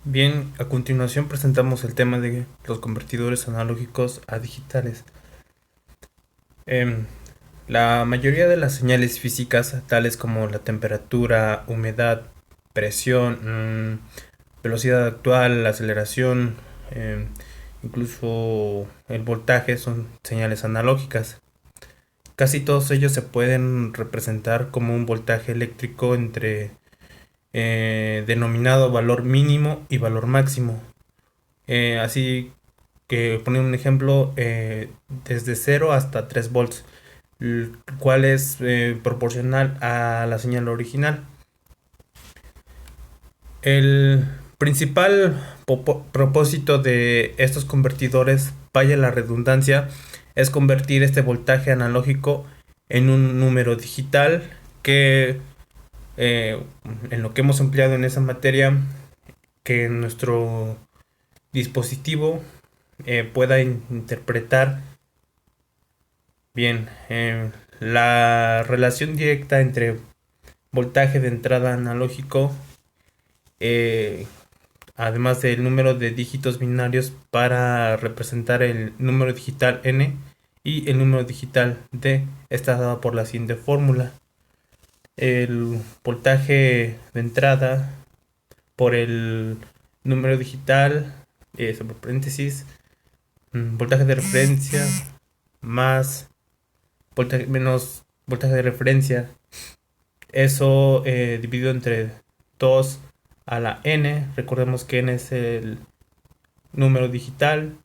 Bien, a continuación presentamos el tema de los convertidores analógicos a digitales. Em, la mayoría de las señales físicas, tales como la temperatura, humedad, presión, velocidad actual, la aceleración, em, incluso el voltaje, son señales analógicas. Casi todos ellos se pueden representar como un voltaje eléctrico entre denominado valor mínimo y valor máximo. Así que poner un ejemplo, desde 0 hasta 3 volts, el cual es proporcional a la señal original. El principal propósito de estos convertidores, vaya la redundancia, es convertir este voltaje analógico en un número digital que, eh, en lo que hemos empleado en esa materia, que nuestro dispositivo pueda interpretar bien. La relación directa entre voltaje de entrada analógico, eh, además del número de dígitos binarios para representar el número digital n y el número digital d, está dada por la siguiente fórmula. El voltaje de entrada por el número digital, sobre paréntesis, voltaje de referencia más voltaje menos voltaje de referencia. Eso dividido entre 2 a la n. Recordemos que n es el número digital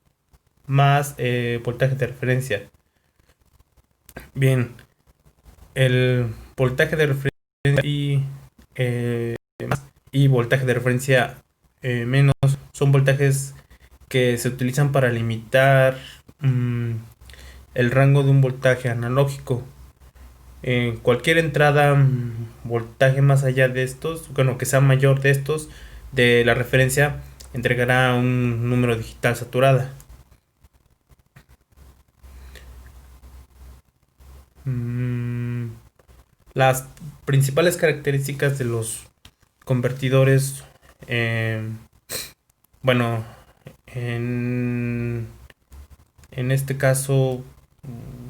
más voltaje de referencia. Bien, el voltaje de referencia y, y voltaje de referencia menos son voltajes que se utilizan para limitar el rango de un voltaje analógico. Cualquier entrada, voltaje más allá de estos, bueno, que sea mayor de estos, de la referencia, entregará un número digital saturada. Mm, las principales características de los convertidores, eh, bueno, en, en este caso, mm,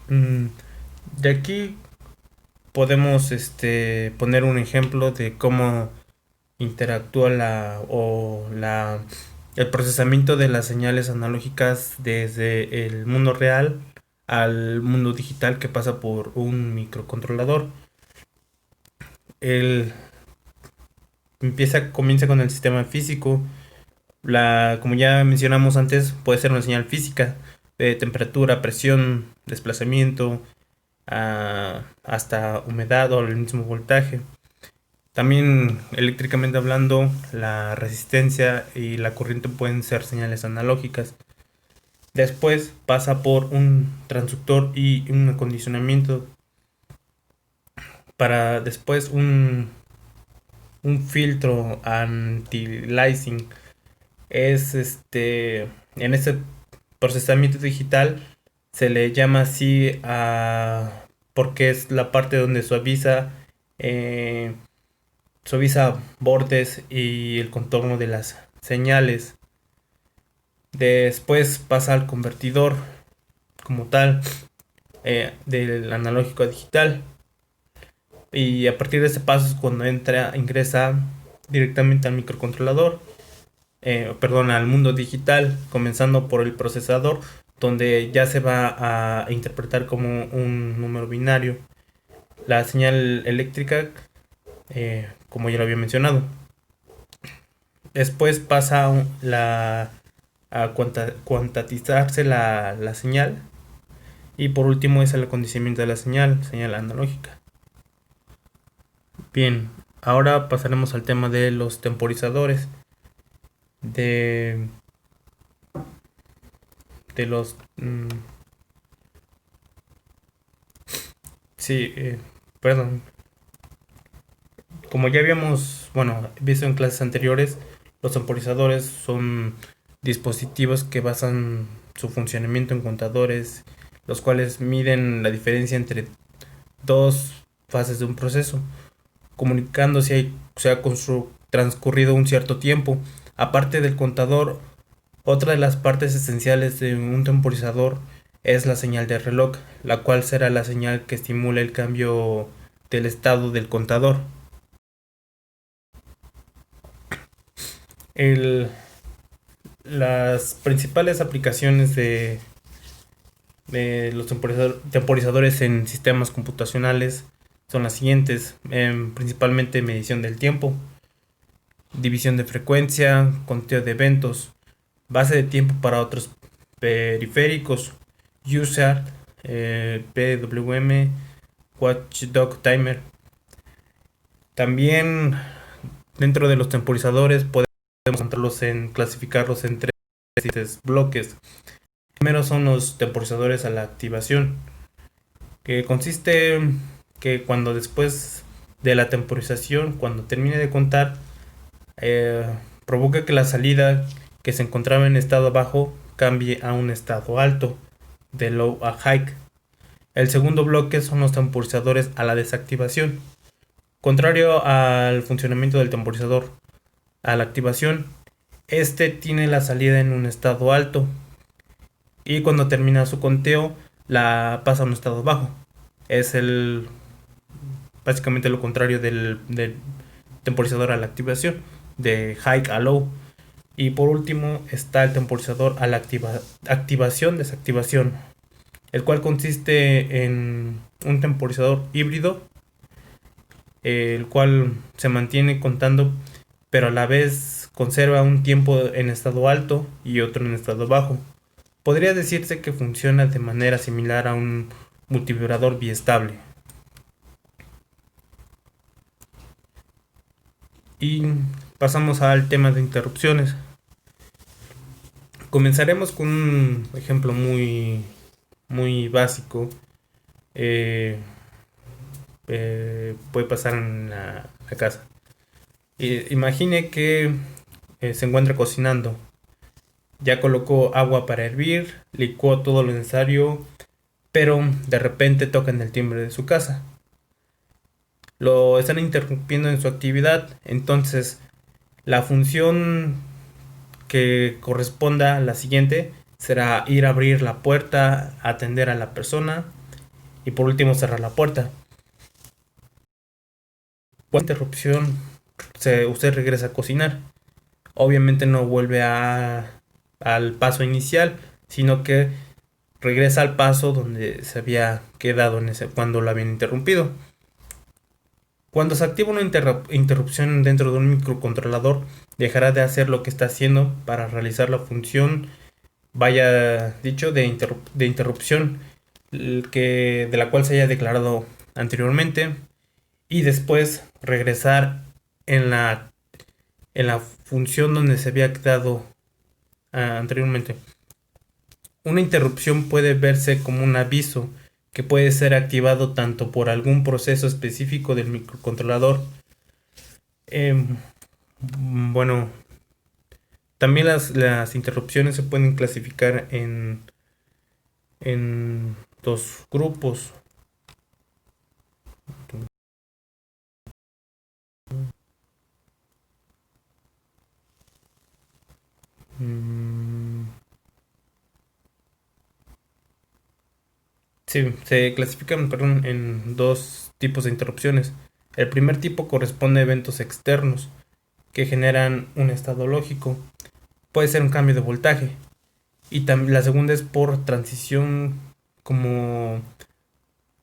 mm, de aquí podemos poner un ejemplo de cómo interactúa el procesamiento de las señales analógicas desde el mundo real al mundo digital, que pasa por un microcontrolador. El comienza con el sistema físico. Como ya mencionamos antes, puede ser una señal física de temperatura, presión, desplazamiento, hasta humedad o el mismo voltaje. También, eléctricamente hablando, la resistencia y la corriente pueden ser señales analógicas. Después pasa por un transductor y un acondicionamiento, para después un filtro anti-aliasing. En este procesamiento digital se le llama así porque es la parte donde suaviza bordes y el contorno de las señales. Después pasa al convertidor como tal, del analógico a digital. Y a partir de ese paso es cuando ingresa directamente al microcontrolador, perdón, al mundo digital, comenzando por el procesador, donde ya se va a interpretar como un número binario la señal eléctrica, como ya lo había mencionado. Después pasa a cuantizarse la señal. Y por último es el acondicionamiento de la señal analógica. Bien, ahora pasaremos al tema de los temporizadores. De, de los... sí, perdón. Como ya habíamos, bueno, visto en clases anteriores, los temporizadores son dispositivos que basan su funcionamiento en contadores los cuales miden la diferencia entre dos fases de un proceso, comunicando si se ha transcurrido un cierto tiempo. Aparte del contador, otra de las partes esenciales de un temporizador es la señal de reloj, la cual será la señal que estimula el cambio del estado del contador. Las principales aplicaciones de los temporizadores en sistemas computacionales son las siguientes: principalmente medición del tiempo, división de frecuencia, conteo de eventos, base de tiempo para otros periféricos, USART, PWM, Watchdog Timer. También dentro de los temporizadores podemos clasificarlos en tres bloques. Primero son los temporizadores a la activación, que consiste que cuando después de la temporización, cuando termine de contar, provoca que la salida que se encontraba en estado bajo cambie a un estado alto, de low a high. El segundo bloque son los temporizadores a la desactivación. Contrario al funcionamiento del temporizador a la activación, este tiene la salida en un estado alto y cuando termina su conteo la pasa a un estado bajo. Es básicamente lo contrario del temporizador a la activación, de high a low. Y por último está el temporizador a la activación-desactivación, el cual consiste en un temporizador híbrido, el cual se mantiene contando, pero a la vez conserva un tiempo en estado alto y otro en estado bajo. Podría decirse que funciona de manera similar a un multivibrador biestable. Y pasamos al tema de interrupciones. Comenzaremos con un ejemplo muy básico. Puede pasar en la casa. Imagine que se encuentra cocinando. Ya colocó agua para hervir, licuó todo lo necesario, pero de repente tocan el timbre de su casa. Lo están interrumpiendo en su actividad, entonces la función que corresponda a la siguiente será ir a abrir la puerta, atender a la persona y por último cerrar la puerta. Cuando interrupción usted regresa a cocinar, obviamente no vuelve al paso inicial, sino que regresa al paso donde se había quedado cuando lo habían interrumpido. Cuando se activa una interrupción dentro de un microcontrolador, dejará de hacer lo que está haciendo para realizar la función, de interrupción, de la cual se haya declarado anteriormente, y después regresar en la función donde se había quedado anteriormente. Una interrupción puede verse como un aviso que puede ser activado tanto por algún proceso específico del microcontrolador. Bueno, también las interrupciones se pueden clasificar en dos grupos. Sí, se clasifican, perdón, en dos tipos de interrupciones. El primer tipo corresponde a eventos externos que generan un estado lógico. Puede ser un cambio de voltaje. Y la segunda es por transición, como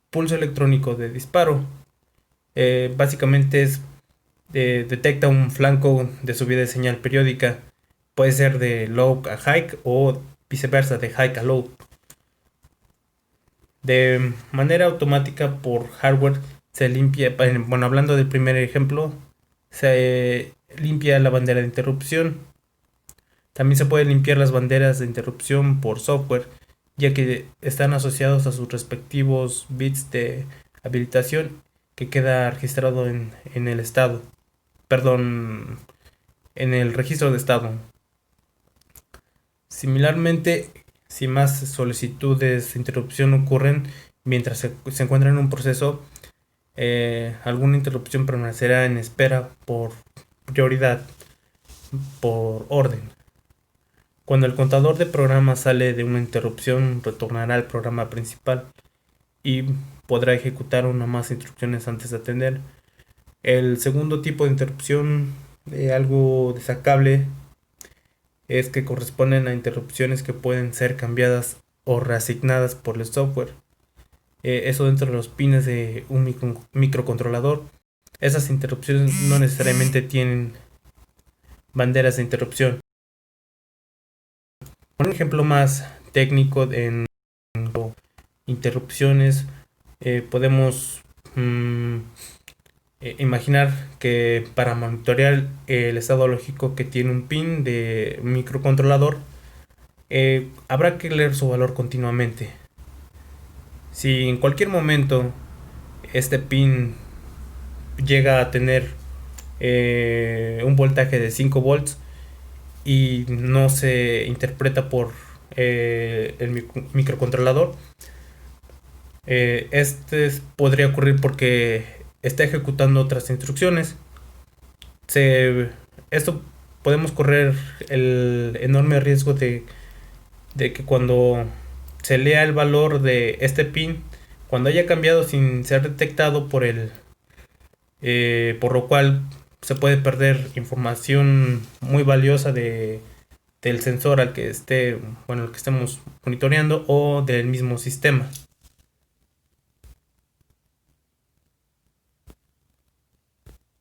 pulso electrónico de disparo. Básicamente detecta un flanco de subida de señal periódica. Puede ser de low a high o viceversa, de high a low. De manera automática por hardware se limpia, bueno, hablando del primer ejemplo, se limpia la bandera de interrupción. También se pueden limpiar las banderas de interrupción por software, ya que están asociados a sus respectivos bits de habilitación que queda registrado en el estado. Perdón, en el registro de estado. Similarmente, Si más solicitudes de interrupción ocurren mientras se encuentra en un proceso, alguna interrupción permanecerá en espera por prioridad, por orden. Cuando el contador de programa sale de una interrupción, retornará al programa principal y podrá ejecutar una más instrucciones antes de atender. El segundo tipo de interrupción, algo destacable, es que corresponden a interrupciones que pueden ser cambiadas o reasignadas por el software. Eso dentro de los pines de un microcontrolador. Esas interrupciones no necesariamente tienen banderas de interrupción. Un ejemplo más técnico en interrupciones, podemos imaginar que para monitorear el estado lógico que tiene un pin de microcontrolador, habrá que leer su valor continuamente. Si en cualquier momento este pin llega a tener un voltaje de 5 volts y no se interpreta por el microcontrolador, este podría ocurrir porque está ejecutando otras instrucciones. Esto podemos correr el enorme riesgo de que cuando se lea el valor de este pin, cuando haya cambiado sin ser detectado por lo cual se puede perder información muy valiosa del sensor al que estemos monitoreando o del mismo sistema.